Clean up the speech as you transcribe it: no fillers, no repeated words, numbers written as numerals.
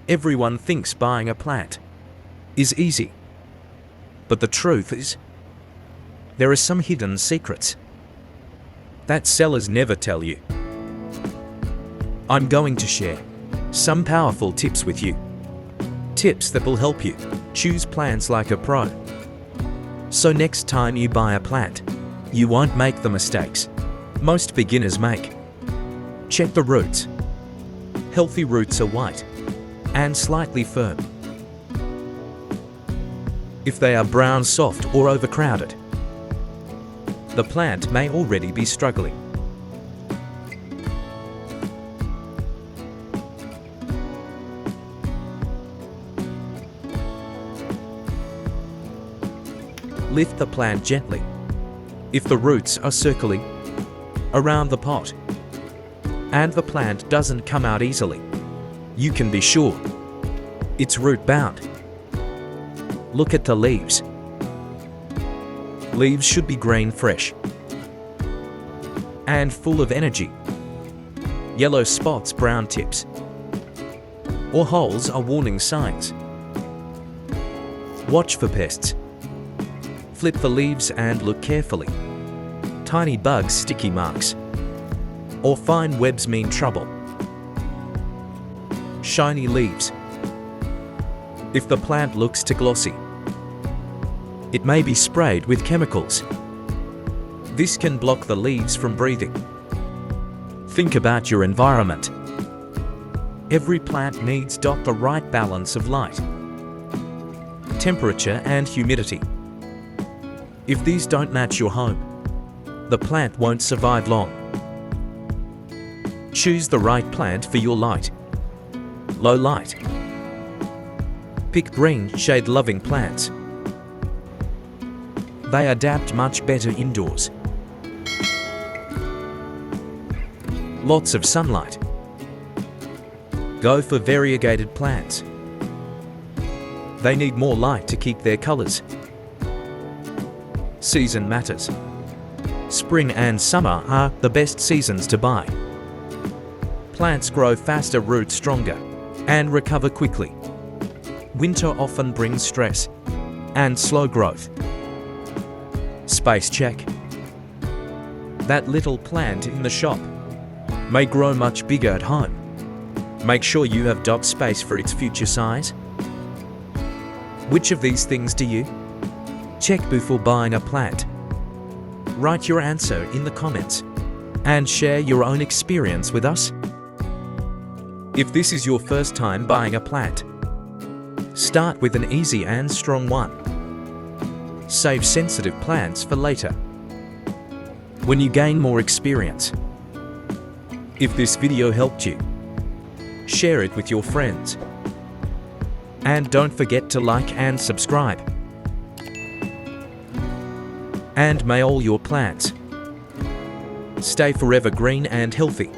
Everyone thinks buying a plant is easy. But the truth is, there are some hidden secrets that sellers never tell you. I'm going to share some powerful tips with you. Tips that will help you choose plants like a pro. So next time you buy a plant, you won't make the mistakes most beginners make. Check the roots. Healthy roots are white and slightly firm. If they are brown, soft, or overcrowded, the plant may already be struggling. Lift the plant gently. If the roots are circling around the pot and the plant doesn't come out easily, you can be sure it's root bound. Look at the leaves. Leaves should be green, fresh, and full of energy. Yellow spots, brown tips, or holes are warning signs. Watch for pests. Flip the leaves and look carefully. Tiny bugs, sticky marks, or fine webs mean trouble. Shiny leaves. If the plant looks too glossy, it may be sprayed with chemicals. This can block the leaves from breathing. Think about your environment. Every plant needs the right balance of light, temperature, and humidity. If these don't match your home, the plant won't survive long. Choose the right plant for your light. Low light. Pick green, shade-loving plants. They adapt much better indoors. Lots of sunlight. Go for variegated plants. They need more light to keep their colors. Season matters. Spring and summer are the best seasons to buy. Plants grow faster, root stronger, and recover quickly. Winter often brings stress and slow growth. Space check. That little plant in the shop may grow much bigger at home. Make sure you have dot space for its future size. Which of these things do you check before buying a plant? Write your answer in the comments and share your own experience with us. If this is your first time buying a plant, start with an easy and strong one. Save sensitive plants for later, when you gain more experience. If this video helped you, share it with your friends. And don't forget to like and subscribe. And may all your plants stay forever green and healthy.